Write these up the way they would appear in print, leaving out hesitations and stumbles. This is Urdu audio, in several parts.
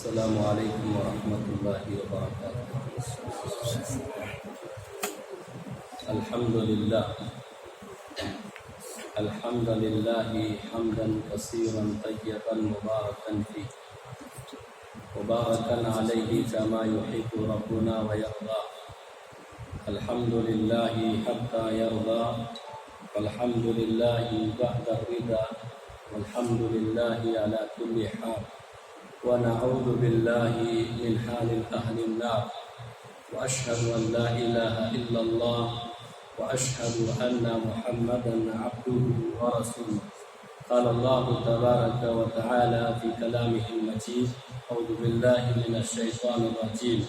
السلام علیکم ورحمۃ اللہ وبرکاتہ۔ الحمد للہ حمدا کثیرا طیبا مبارکا فیہ مبارکا علیہ کما یحب ربنا ویرضى۔ الحمد للہ حتی یرضى، والحمد للہ بعد الرضا، والحمد للہ علی کل حال، ونعوذ باللہ من حال اہل النار، واشہد ان لا الہ الا اللہ، واشہد ان محمدا عبده ورسوله۔ قال اللہ تبارک وتعالی فی کلامہ المجید، اعوذ باللہ من الشیطان الرجیم،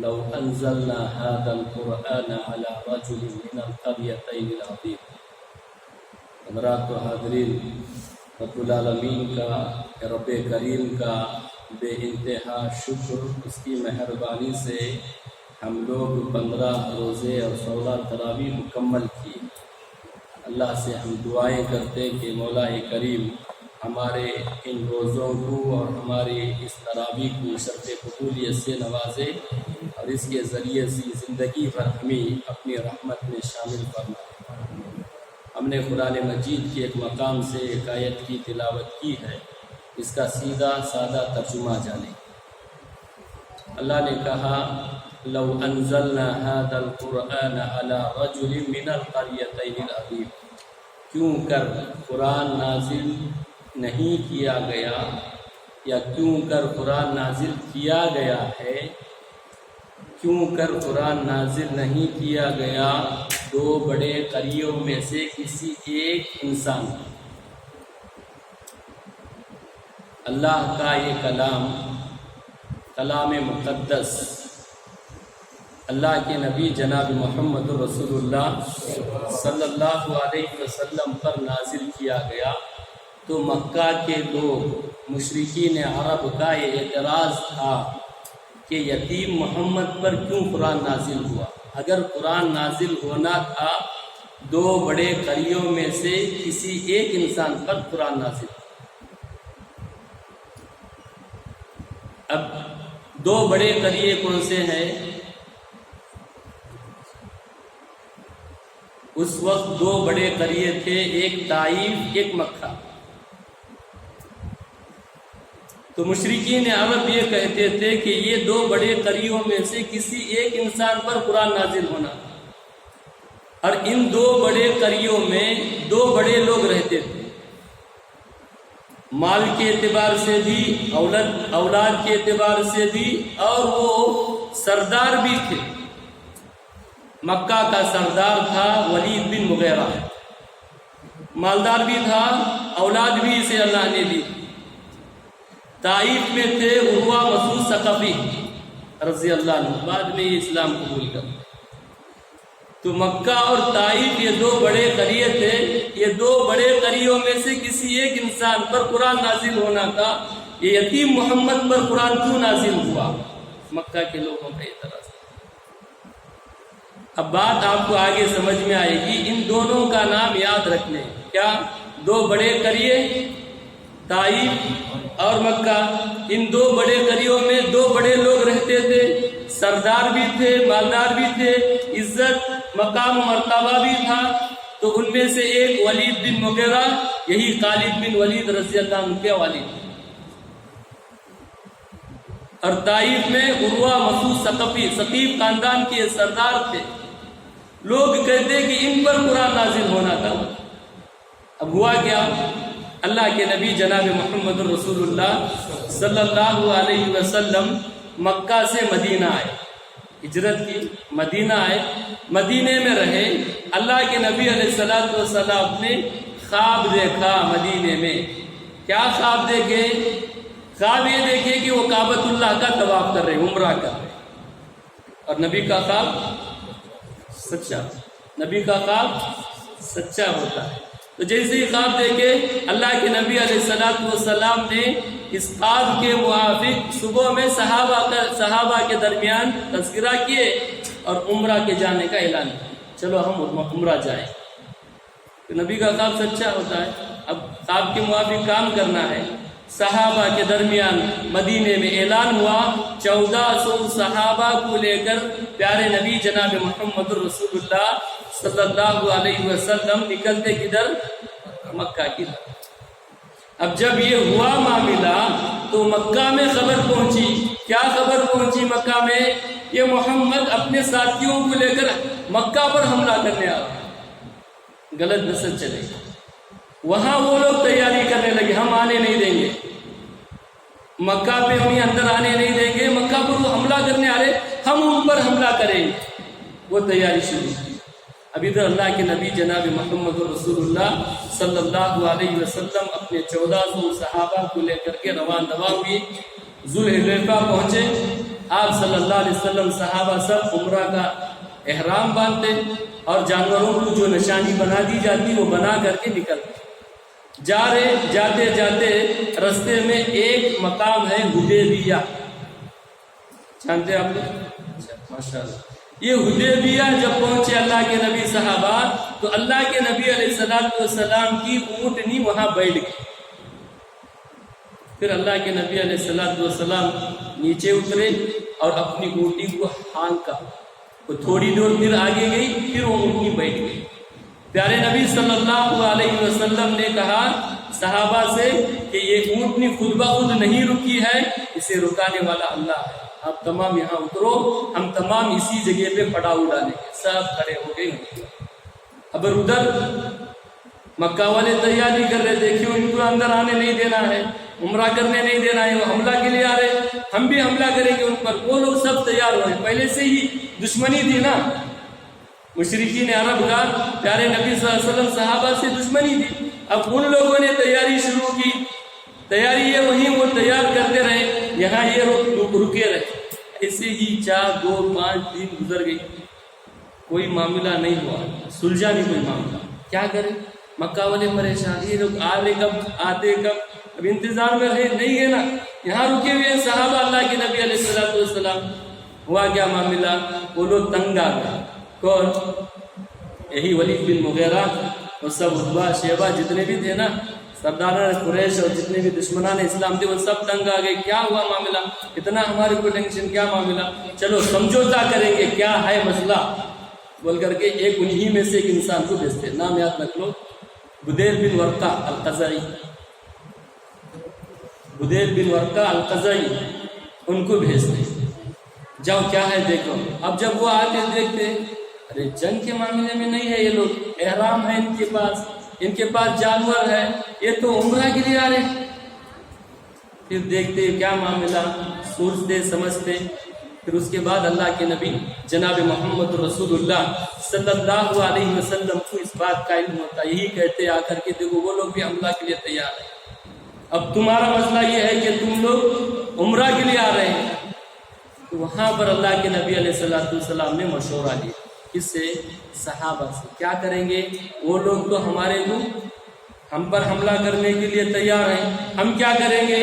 لو انزلنا هذا القرآن على رجل من القريتين العظيم۔ حضرات و حاضرین، رب العالمین کا، رب کریم کا بے انتہا شکر، اس کی مہربانی سے ہم لوگ 15 روزے اور 16 تراویح مکمل کیے۔ اللہ سے ہم دعائیں کرتے کہ مولا کریم ہمارے ان روزوں کو اور ہماری اس تراویح کو شرط قبولیت سے نوازے، اور اس کے ذریعے سے زندگی بھر ہمیں اپنی رحمت میں شامل فرمائے۔ ہم نے قرآن مجید کے ایک مقام سے ایک آیت کی تلاوت کی ہے، اس کا سیدھا سادہ ترجمہ جانیں۔ اللہ نے کہا لو انزلنا هذا القرآن على رجل من القريتين العظيم، کیوں کر قرآن نازل نہیں کیا گیا، یا کیوں کر قرآن نازل کیا گیا ہے، کیوں کر قرآن نازل نہیں کیا گیا 2 بڑے قریوں میں سے کسی ایک انسان۔ اللہ کا یہ کلام مقدس اللہ کے نبی جناب محمد رسول اللہ صلی اللہ علیہ وسلم پر نازل کیا گیا، تو مکہ کے لوگ مشرکین عرب کا یہ اعتراض تھا کہ یتیم محمد پر کیوں قرآن نازل ہوا؟ اگر قرآن نازل ہونا تھا 2 بڑے قریوں میں سے کسی ایک انسان پر قرآن نازل ہوا۔ اب 2 بڑے قریے کون سے ہیں؟ اس وقت 2 بڑے قریے تھے، ایک طائف، ایک مکہ۔ تو مشرکین عرب یہ کہتے تھے کہ یہ 2 بڑے قریوں میں سے کسی ایک انسان پر قرآن نازل ہونا، اور ان 2 بڑے قریوں میں 2 بڑے لوگ رہتے تھے، مال کے اعتبار سے بھی، اولاد کے اعتبار سے بھی، اور وہ سردار بھی تھے۔ مکہ کا سردار تھا ولید بن مغیرہ، مالدار بھی تھا، اولاد بھی اسے اللہ نے دی۔ طائف میں تھے عروہ مسعود ثقفی رضی اللہ عنہ، بعد میں یہ اسلام قبول کر۔ تو مکہ اور طائف یہ 2 بڑے قریے تھے، یہ 2 بڑے قریوں میں سے کسی ایک انسان پر قرآن نازل ہونا تھا۔ یہ یتیم محمد پر قرآن کیوں نازل ہوا؟ مکہ کے لوگوں کا اعتراض۔ اب بات آپ کو آگے سمجھ میں آئے گی۔ ان دونوں کا نام یاد رکھ لیں، کیا؟ 2 بڑے قریے، طائف اور مکہ۔ ان 2 بڑے قریوں میں 2 بڑے لوگ رہتے تھے، سردار بھی تھے، مالدار بھی تھے، عزت مقام و مرتبہ بھی تھا۔ تو ان میں سے ایک ولید بن مغیرہ، یہی خالد بن ولید رضی اللہ عنہ کے والد، اور طائف میں عروہ مسعود ثقفی، ثقیف خاندان کے سردار تھے۔ لوگ کہتے کہ ان پر قرآن نازل ہونا تھا۔ اب ہوا کیا؟ اللہ کے نبی جناب محمد رسول اللہ صلی اللہ علیہ وسلم مکہ سے مدینہ آئے، ہجرت کی، مدینہ آئے، مدینے میں رہے۔ اللہ کے نبی علیہ السلام نے خواب دیکھا مدینے میں۔ کیا خواب دیکھے؟ خواب یہ دیکھے کہ وہ کعبۃ اللہ کا طواف کر رہے، عمرہ کر رہے، اور نبی کا خواب سچا، نبی کا خواب سچا ہوتا ہے۔ تو جیسے ہی خواب دیکھے، اللہ کے نبی علیہ السلام نے اس خواب کے موافق صبح میں صحابہ کے درمیان تذکرہ کیے اور عمرہ کے جانے کا اعلان کیا، چلو ہم عمرہ جائیں۔ تو نبی کا خواب سچا ہوتا ہے۔ اب خواب کے موافق کام کرنا ہے۔ صحابہ کے درمیان مدینے میں اعلان ہوا، 1400 صحابہ کو لے کر پیارے نبی جناب محمد رسول اللہ صلی اللہ علیہ وسلم نکلتے کدھر؟ مکہ کی طرف۔ اب جب یہ ہوا معاملہ تو مکہ میں خبر پہنچی، کیا خبر پہنچی مکہ میں؟ یہ محمد اپنے ساتھیوں کو لے کر مکہ پر حملہ کرنے آ رہا ہے، غلط مسج چلے گا۔ وہاں وہ لوگ تیاری کرنے لگے، ہم آنے نہیں دیں گے مکہ پہ، ہم اندر آنے نہیں دیں گے، مکہ پر وہ حملہ کرنے آ رہے، ہم ان پر حملہ کریں گے، وہ تیاری شروع کی۔ ابھی ادھر اللہ کے نبی جناب محمد رسول اللہ صلی اللہ علیہ وسلم اپنے 1400 صحابہ کو لے کر کے روان ہوئے، ذوالحلیفہ پہنچے۔ آپ صلی اللہ علیہ وسلم صحابہ سب عمرہ کا احرام باندھتے اور جانوروں کو جو نشانی بنا دی جاتی وہ بنا کر کے نکلتے۔ جاتے جاتے رستے میں ایک مقام ہے حدیبیہ، جانتے ہیں آپ لوگ؟ ماشاء اللہ۔ یہ حدیبیہ جب پہنچے اللہ کے نبی صحابہ تو اللہ کے نبی علیہ السلام کی اونٹنی وہاں بیٹھ گئی۔ پھر اللہ کے نبی علیہ السلام نیچے اترے اور اپنی اونٹی کو ہانکا، وہ تھوڑی دور پھر آگے گئی، پھر وہ اونٹنی بیٹھ گئی۔ پیارے نبی صلی اللہ علیہ وسلم نے کہا صحابہ سے کہ یہ اونٹنی خود بخود نہیں رکی ہے، اسے رکانے والا اللہ ہے، آپ تمام یہاں اترو، ہم تمام اسی جگہ پہ پڑاؤ ڈالیں گے۔ سب کھڑے ہو گئے۔ اب ادھر مکہ والے تیاری کر رہے تھے کہ ان کو اندر آنے نہیں دینا ہے، عمرہ کرنے نہیں دینا ہے، وہ حملہ کے لیے آ رہے، ہم بھی حملہ کریں گے ان پر۔ وہ لوگ سب تیار ہوئے، پہلے سے ہی دشمنی تھی نا، مشرکین عرب کا پیارے نبی صلی اللہ علیہ وسلم صحابہ سے دشمنی تھی۔ اب ان لوگوں نے تیاری شروع کی، تیاری یہ وہیں وہ تیار کرتے رہے، یہاں یہ رکے رہے۔ ایسے ہی 4 2 5 دن گزر گئی، کوئی معاملہ نہیں ہوا، سلجھا نہیں کوئی معاملہ۔ کیا کریں؟ مکہ والے پریشان، یہ لوگ آ رہے کب، آتے کب، اب انتظار میں رہے، نہیں ہے نا، یہاں رکے ہوئے صحابہ اللہ کے نبی علیہ السلام۔ ہوا کیا معاملہ؟ وہ لوگ تنگ آ گئے۔ کون؟ یہی ولید بن مغیرہ اور سب عتبہ شیبہ جتنے بھی تھے نا، سرداران قریش اور جتنے بھی دشمنان اسلام تھے، وہ سب تنگ آ گئے۔ کیا ہوا معاملہ؟ اتنا ہمارے کو ٹینشن، کیا معاملہ؟ چلو سمجھوتا کریں گے، کیا ہے مسئلہ بول کر کے ایک انہی میں سے ایک انسان کو بھیجتے، نام یاد رکھ لو، بدیل بن ورقہ القزعی، بدیل بن ورقہ القزعی، ان کو بھیجتے، جاؤ کیا ہے دیکھو۔ اب جب وہ آتے دیکھتے، ارے جنگ کے معاملے میں نہیں ہے، یہ لوگ احرام ہے ان کے پاس جانور ہے، یہ تو عمرہ کے لیے آ رہے۔ پھر دیکھتے کیا معاملہ، سوچتے سمجھتے، پھر اس کے بعد اللہ کے نبی جناب محمد رسول اللہ صلی اللہ علیہ وسلم کو اس بات کا علم ہوتا، یہی کہتے آ کر کے دیکھو وہ لوگ بھی حملہ کے لیے تیار ہیں، اب تمہارا مسئلہ یہ ہے کہ تم لوگ عمرہ کے لیے آ رہے ہیں۔ تو وہاں پر اللہ کے نبی علیہ السلام نے مشورہ لیا، کس سے؟ صحابہ سے۔ کیا کریں گے؟ وہ لوگ تو ہمارے کو ہم پر حملہ کرنے کے لیے تیار ہیں، ہم کیا کریں گے؟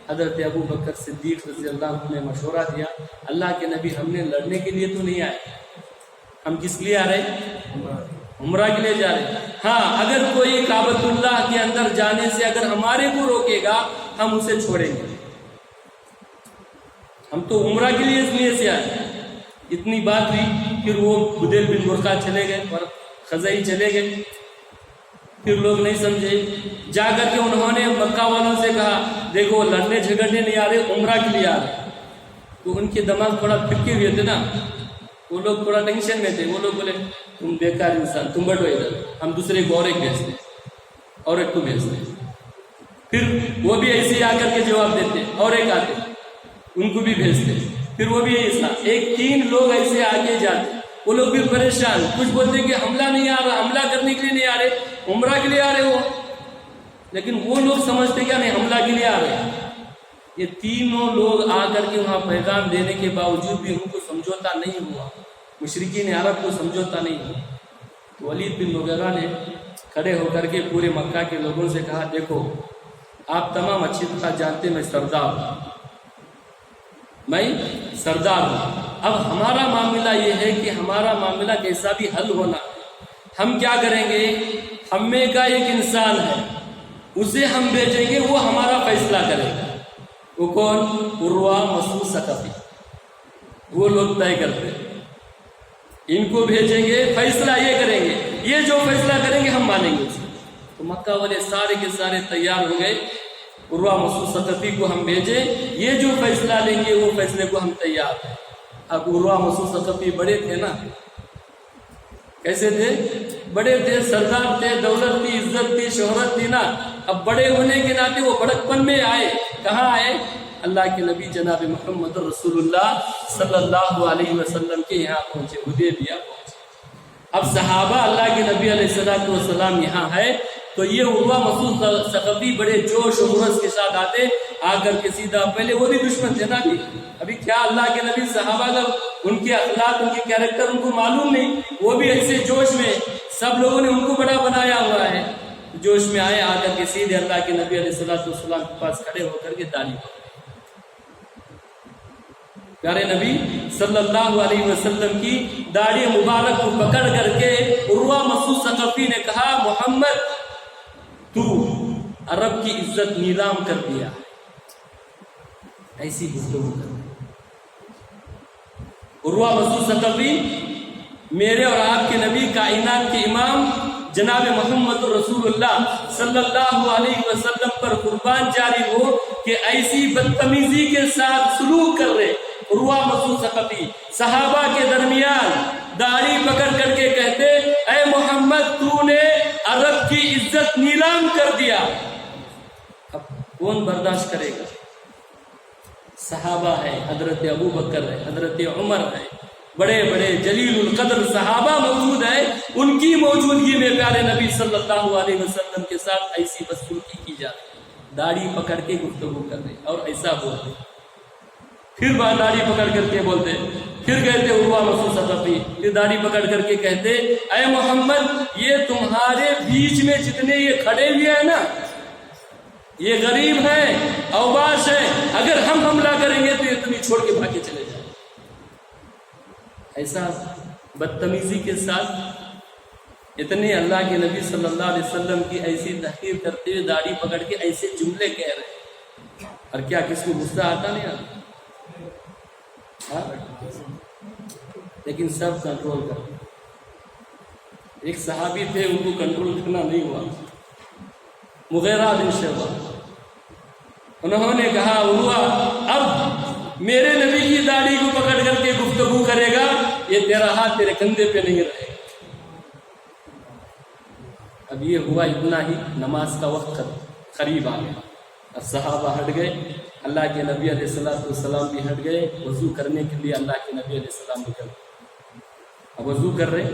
حضرت ابو بکر صدیق رضی اللہ عنہ نے مشورہ دیا، اللہ کے نبی ہم نے لڑنے کے لیے تو نہیں آئے، ہم کس لیے آ رہے ہیں؟ عمرہ کے لیے جا رہے ہیں۔ ہاں اگر کوئی کعبۃ اللہ کے اندر جانے سے اگر ہمارے کو روکے گا ہم اسے چھوڑیں گے، ہم تو عمرہ کے لیے اس لیے سے آئے۔ اتنی بات ہوئی، پھر وہ بدیل بن ورقہ چلے گئے اور خزائی چلے گئے۔ پھر لوگ نہیں سمجھے، جا کر کے انہوں نے مکہ والوں سے کہا دیکھو لڑنے جھگڑنے نہیں آ رہے، عمرہ کے لیے آ رہے۔ تو ان کے دماغ تھوڑا پھٹکے ہوئے تھے نا، وہ لوگ تھوڑا ٹینشن میں تھے۔ وہ لوگ بولے تم بیکار انسان، تم بٹو ادھر، ہم دوسرے کو اور ایک بھیجتے، اور ایک کو بھیجتے۔ پھر وہ بھی ایسے ہی آ کر کے جواب دیتے، اور ایک آتے ان کو بھی بھیجتے، پھر وہ بھی ایسا، ایک 3 لوگ ایسے آگے جاتے۔ وہ لوگ بھی پریشان، کچھ بولتے کہ حملہ نہیں آ رہا، حملہ کرنے کے لیے نہیں آ رہے، عمرہ کے لیے آ رہے ہو، لیکن وہ لوگ سمجھتے کیا نہیں، حملہ کے لیے آ رہے ہیں۔ یہ تینوں لوگ آ کر کے وہاں پیغام دینے کے باوجود بھی ان کو سمجھوتا نہیں ہوا، مشرکین عرب کو سمجھوتا نہیں ہوا۔ ولید بن مغیرہ نے کھڑے ہو کر کے پورے مکہ کے لوگوں سے کہا دیکھو آپ تمام اچھی طرح جانتے میں سردار ہوں، میں سردار ہوں، اب ہمارا معاملہ یہ ہے کہ ہمارا معاملہ کیسا بھی حل ہونا، ہم کیا کریں گے؟ ہم میں کا ایک انسان ہے اسے ہم بھیجیں گے، وہ ہمارا فیصلہ کرے گا۔ وہ کون؟ عروہ مسعود ثقفی، وہ لوگ طے کرتے ہیں، ان کو بھیجیں گے، فیصلہ یہ کریں گے، یہ جو فیصلہ کریں گے ہم مانیں گے اسے۔ تو مکہ والے سارے کے سارے تیار ہو گئے، عروہ مسعود ثقفی کو ہم بھیجیں، یہ جو فیصلہ لیں گے وہ فیصلے کو ہم تیار ہیں۔ اب عروہ مسعود ثقفی بڑے تھے نا، کیسے تھے؟ بڑے تھے، سردار تھے، دولت تھی، عزت تھی، شہرت تھی نا۔ اب بڑے ہونے کے ناطے وہ بڑکپن میں آئے۔ کہاں آئے؟ اللہ کے نبی جناب محمد رسول اللہ صلی اللہ علیہ وسلم کے یہاں پہنچے، حدیبیہ پہنچے۔ اب صحابہ اللہ کے نبی علیہ السلام یہاں ہے تو یہ عروہ مسعود ثقفی بڑے جوش و خروش کے ساتھ آتے، آ کر کے سیدھا، پہلے وہ بھی دشمن تھے نا، ابھی کیا اللہ کے نبی صحابہ کا ان کے اخلاق، ان کے کیریکٹر ان کو معلوم نہیں، وہ بھی ایسے جوش میں، سب لوگوں نے ان کو بڑا بنایا ہوا ہے، جوش میں آئے، آ کر کے سیدھے اللہ کے نبی علیہ السلام کے پاس کھڑے ہو کر کے داڑھی پکڑے۔ پیارے نبی صلی اللہ علیہ وسلم کی داڑھی مبارک کو پکڑ کر کے عروہ مسعود ثقفی نے کہا، محمد تو عرب کی عزت نیلام کر دیا، ایسی گفتگو کر۔ عروہ مسعود ثقفی میرے اور آپ کے نبی کائنات کے امام جناب محمد رسول اللہ صلی اللہ علیہ وسلم پر قربان جاری ہو کہ ایسی بدتمیزی کے ساتھ سلوک کر رہے عروہ مسعود ثقفی صحابہ کے درمیان داڑھی پکڑ کر کے کہتے، اے محمد تو نے عرب کی عزت نیلام کر دیا۔ اب کون برداشت کرے گا؟ صحابہ ہے، حضرت ابو بکر ہے، حضرت عمر ہے، بڑے بڑے جلیل القدر صحابہ موجود ہیں، ان کی موجودگی میں پیارے نبی صلی اللہ علیہ وسلم کے ساتھ ایسی بدسلوکی کی جاتی، داڑھی پکڑ کے گفتگو کر رہے اور ایسا بولتے، پھر داڑھی پکڑ کر کے بولتے، پھر کہتے عروہ مسعود ثقفی، پھر داڑھی پکڑ کر کے کہتے، اے محمد یہ تمہارے بیچ میں جتنے یہ کھڑے ہوئے ہیں نا، یہ غریب ہیں، اوباش ہیں، اگر ہم حملہ کریں گے تو یہ تمہیں چھوڑ کے بھاگے چلے جائیں۔ ایسا بدتمیزی کے ساتھ اتنے اللہ کے نبی صلی اللہ علیہ وسلم کی ایسی تحقیر کرتے ہوئے داڑھی پکڑ کے ایسے جملے کہہ رہے ہیں، اور کیا کس کو غصہ آتا نہیں آتا؟ لیکن سب کنٹرول کر۔ ایک صحابی تھے، ان کو کنٹرول کرنا نہیں ہوا، مغیرہ بن شعبہ، انہوں نے کہا عروہ اب میرے نبی کی داڑھی کو پکڑ کر کے گفتگو کرے گا، یہ تیرا ہاتھ تیرے کندھے پہ نہیں رہے گا۔ اب یہ ہوا اتنا ہی، نماز کا وقت قریب آ گیا، اب صحابہ ہٹ گئے، اللہ کے نبی علیہ السلام بھی ہٹ گئے، وضو کرنے کے لیے اللہ کے نبی علیہ السلام نکل گئے۔ اب وضو کر رہے،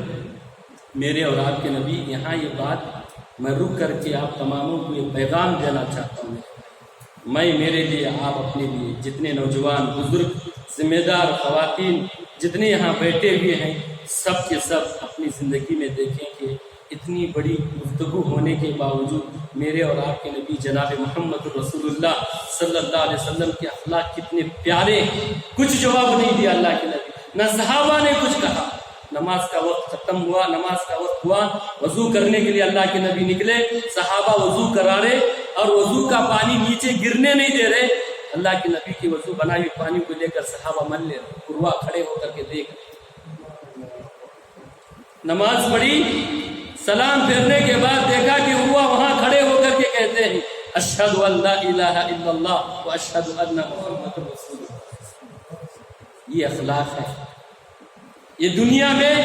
میرے اور آپ کے نبی یہاں یہ بات میں رک کر کے آپ تماموں کو یہ پیغام دینا چاہتا ہوں، میں میرے لیے، آپ اپنے لیے، جتنے نوجوان، بزرگ، ذمہ دار خواتین جتنے یہاں بیٹھے ہوئے ہیں، سب کے سب اپنی زندگی میں دیکھیں کہ اتنی بڑی گفتگو ہونے کے باوجود میرے اور آپ کے نبی جناب محمد رسول اللہ صلی اللہ علیہ وسلم کے اخلاق کتنے پیارے ہیں۔ کچھ جواب نہیں دیا اللہ کے نبی، نہ صحابہ نے کچھ کہا۔ نماز کا وقت ختم ہوا، نماز کا وقت ہوا، وضو کرنے کے لیے اللہ کے نبی نکلے، صحابہ وضو کرا رہے اور وضو کا پانی نیچے گرنے نہیں دے رہے، اللہ کے نبی کی وضو بنائی ہوئی پانی کو لے کر صحابہ مل لے رہے، عروہ کھڑے ہو کر کے دیکھ رہے۔ نماز پڑھی، سلام پھیرنے کے بعد دیکھا کہ عروہ وہاں کھڑے ہو کر کے کہتے ہیں، اشہد ان لا الہ الا اللہ واشہد ان محمد رسول اللہ۔ یہ اخلاق ہے، یہ دنیا میں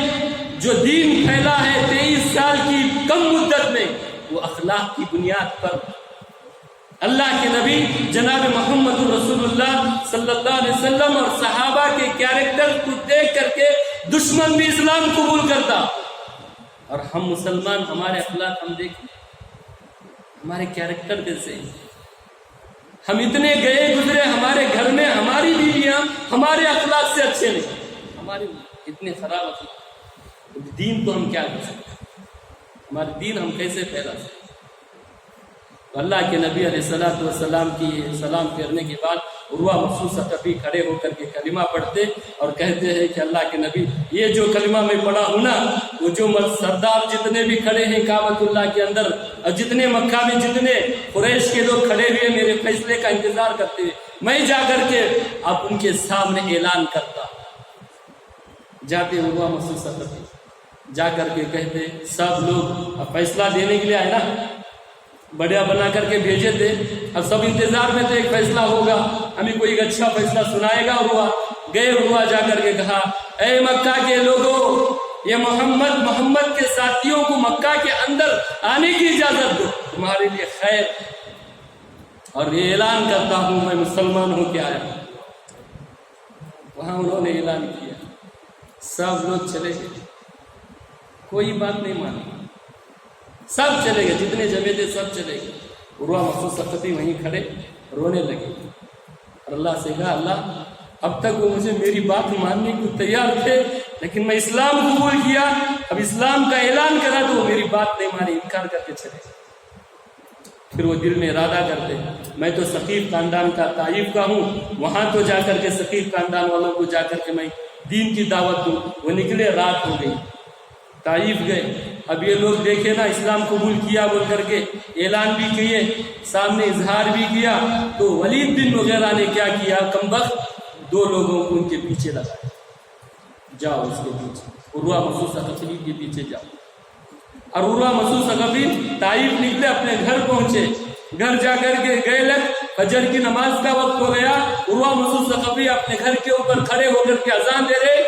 جو دین پھیلا ہے 23 سال کی کم مدت میں، وہ اخلاق کی بنیاد پر اللہ کے نبی جناب محمد رسول اللہ صلی اللہ علیہ وسلم اور صحابہ کے کیریکٹر کو دیکھ کر کے دشمن بھی اسلام قبول کرتا، اور ہم مسلمان ہمارے اخلاق ہم دیکھیں، ہمارے کیریکٹر کیسے ہیں، ہم اتنے گئے گزرے ہمارے گھر میں، ہماری بیویاں ہمارے اخلاق سے اچھے نہیں، ہمارے اتنے خراب اخلاق، دین تو ہم کیا کر سکتے، ہمارے دین ہم کیسے پھیلا سکتے۔ تو اللہ کے نبی علیہ السلام کی سلام پھیرنے کے بعد عروہ مسعود ثقفی کھڑے ہو کر کے کلمہ پڑھتے اور کہتے ہیں کہ اللہ کے نبی، یہ جو کلمہ میں پڑھا ہوں نا، وہ جو سردار جتنے بھی کھڑے ہیں کعبۃ اللہ کے اندر اور جتنے مکہ میں جتنے قریش کے لوگ کھڑے ہوئے میرے فیصلے کا انتظار کرتے ہوئے، میں جا کر کے اب ان کے سامنے اعلان کرتا، جاتے عروہ مسعود ثقفی جا کر کے کہتے سب لوگ اب فیصلہ دینے کے لیے آئے نا، بڑیا بنا کر کے بھیجے تھے، اب سب انتظار میں تھے ایک فیصلہ ہوگا، ہمیں کوئی ایک اچھا فیصلہ سنائے گا۔ عروہ گئے، عروہ جا کر کے کہا اے مکہ کے لوگوں، یہ محمد کے ساتھیوں کو مکہ کے اندر آنے کی اجازت دو، تمہارے لیے خیر، اور یہ اعلان کرتا ہوں میں مسلمان ہو کے آیا۔ وہاں انہوں نے اعلان کیا، سب لوگ چلے گئے، کوئی بات نہیں مانی، سب چلے گئے، جتنے جمع تھے سب چلے گئے۔ عروہ مسعود ثقفی وہیں کھڑے رونے لگے اور اللہ سے کہا اللہ اب تک وہ مجھے میری بات ماننے کو تیار تھے، لیکن میں اسلام قبول کیا، اب اسلام کا اعلان کرا تو وہ میری بات نہیں مانی، انکار کر کے چلے گئے۔ پھر وہ دل میں ارادہ کرتے میں تو ثقیف خاندان کا طائف کا ہوں، وہاں تو جا کر کے ثقیف خاندان والوں کو جا کر کے میں دین کی دعوت دوں۔ وہ نکلے، رات ہو گئی، طائف گئے، اب یہ لوگ دیکھے نا اسلام قبول کیا بول کر کے اعلان بھی کیے، سامنے اظہار بھی کیا، تو ولید بن مغیرہ نے کیا کیا، کمبخت دو لوگوں کو ان کے پیچھے لگایا، جاؤ اس کے پیچھے، عروہ مسعود ثقفی کے پیچھے جاؤ۔ اور عروہ مسعود ثقفی طائف نکلے، اپنے گھر پہنچے، گھر جا کر کے گئے لگ فجر کی نماز کا وقت ہو گیا، عروہ مسعود ثقفی اپنے گھر کے اوپر کھڑے ہو کر کے اذان دے رہے،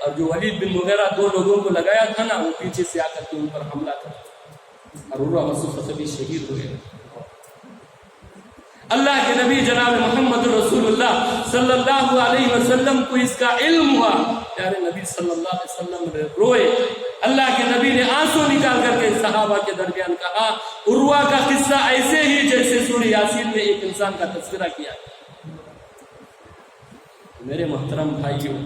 اور جو ولید بن مغیرہ دو لوگوں کو لگایا تھا نا، وہ پیچھے سے آ کر کے ان پر حملہ کر، اور عروہ مسعود ثقفی شہید ہوئے۔ اللہ کے نبی جناب محمد رسول اللہ صلی اللہ علیہ وسلم کو اس کا علم ہوا، پیارے نبی صلی اللہ علیہ وسلم روئے، اللہ کے نبی نے آنسو نکال کر کے صحابہ کے درمیان کہا عروہ کا قصہ ایسے ہی جیسے سورہ یاسین میں ایک انسان کا تذکرہ کیا۔ میرے محترم بھائیوں،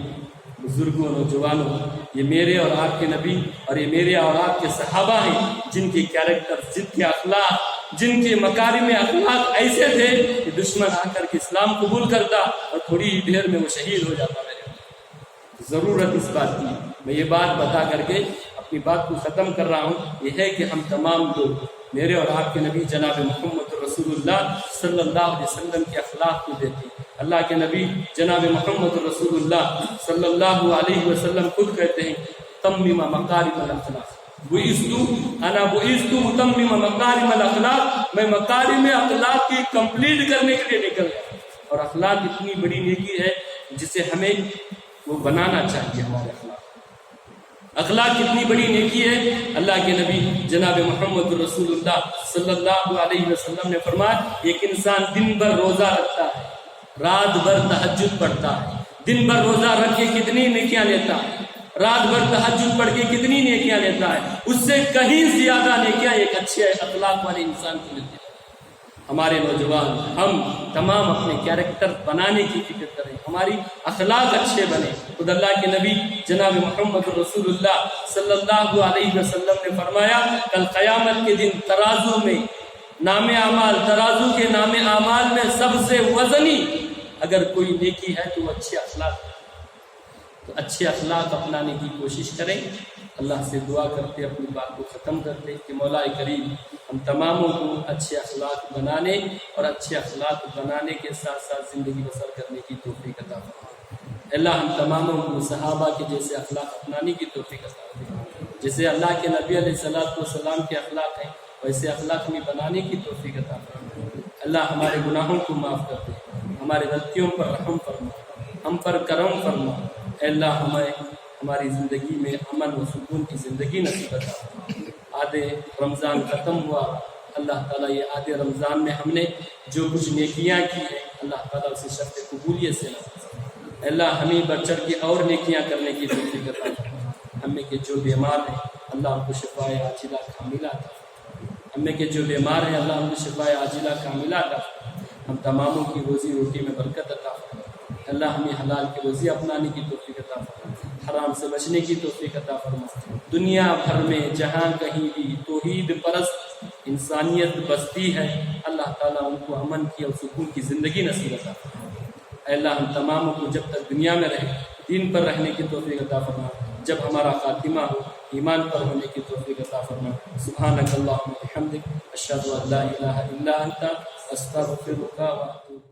بزرگوں، نوجوانوں، یہ میرے اور آپ کے نبی اور یہ میرے اور آپ کے صحابہ ہیں جن کے کیریکٹر، جن کے اخلاق، جن کے مکارم اخلاق ایسے تھے کہ دشمن آ کر کے اسلام قبول کرتا اور تھوڑی ہی دیر میں وہ شہید ہو جاتا۔ میرے ضرورت اس بات کی، میں یہ بات بتا کر کے اپنی بات کو ختم کر رہا ہوں، یہ ہے کہ ہم تمام لوگ میرے اور آپ کے نبی جناب محمد رسول اللہ صلی اللہ علیہ وسلم کے اخلاق کو دیتے ہیں۔ اللہ کے نبی جناب محمد رسول اللہ صلی اللہ علیہ وسلم خود کہتے ہیں تمم مکارم الاخلاق، انا بعثت متمم مکارم الاخلاق، میں مکارم اخلاق کی کمپلیٹ کرنے کے لیے نکل گیا۔ اور اخلاق اتنی بڑی نیکی ہے جسے ہمیں وہ بنانا چاہیے۔ ہمارے اخلاق کتنی بڑی نیکی ہے، اللہ کے نبی جناب محمد رسول اللہ صلی اللہ علیہ وسلم نے فرمایا ایک انسان دن بھر روزہ رکھتا ہے، رات بھر تہجد پڑھتا ہے، دن بھر روزہ رکھ کے کتنی نیکیاں لیتا ہے، رات بھر تہجد پڑھ کے کتنی نیکیاں لیتا ہے، اس سے کہیں زیادہ نیکیاں ایک اچھے اخلاق والے انسان کو ملتی ہے۔ ہمارے نوجوان ہم تمام اپنے کیریکٹر بنانے کی فکر کریں، ہماری اخلاق اچھے بنے۔ خود اللہ کے نبی جناب محمد رسول اللہ صلی اللہ علیہ وسلم نے فرمایا کل قیامت کے دن ترازو میں نام اعمال، ترازو کے نام اعمال میں سب سے وزنی اگر کوئی نیکی ہے تو اچھے اخلاق، تو اچھے اخلاق اپنانے کی کوشش کریں۔ اللہ سے دعا کرتے اپنی بات کو ختم کرتے کہ مولا کریم ہم تماموں کو اچھے اخلاق بنانے اور اچھے اخلاق بنانے کے ساتھ ساتھ زندگی بسر کرنے کی توفیق عطا فرمائے۔ اللہ ہم تماموں کو صحابہ کے جیسے اخلاق اپنانے کی توفیق عطا فرمائے، جیسے اللہ کے نبی علیہ الصلوۃ والسلام کے اخلاق ہیں ویسے اخلاق ہمیں بنانے کی توفیق عطا فرمائے۔ اللہ ہمارے گناہوں کو معاف کر دے، ہمارے غلطیوں پر رحم فرما، ہم پر کرم فرما۔ اے اللہ ہماری زندگی میں امن و سکون کی زندگی نصیب عطا فرما۔ آدھے رمضان ختم ہوا، اللہ تعالیٰ یہ آدھے رمضان میں ہم نے جو کچھ نیکیاں کی ہیں اللہ تعالیٰ اسے شرط قبولیت سے نوازے۔ اللہ ہمیں بڑھ چڑھ کے اور نیکیاں کرنے کی توفیق عطا فرما۔ ہم میں کے جو بیمار ہیں اللہ ان کو شفائے عاجلہ کاملہ عطا فرما۔ ہم میں کے جو بیمار ہیں اللہ ان کو شفائے عاجلہ کاملہ عطا فرما۔ ہم تماموں کی روزی روٹی میں برکت عطا فرما۔ اللہ ہمیں حلال کی روزی اپنانے کی توفیق عطا فرما، حرام سے بچنے کی توفیق عطا فرما۔ دنیا بھر میں جہاں کہیں بھی توحید پرست انسانیت بستی ہے اللہ تعالیٰ ان کو امن کی اور سکون کی زندگی نصیب عطا فرما۔ اے اللہ ہم تماموں کو جب تک دنیا میں رہے دین پر رہنے کی توفیق عطا فرما۔ جب ہمارا خاتمہ ہو ایمان پر ہونے کی توفیق عطا فرما۔ سبحانک اللہم و بحمدک، اشہد ان لا الہ الا انت، استغفرک و اتوب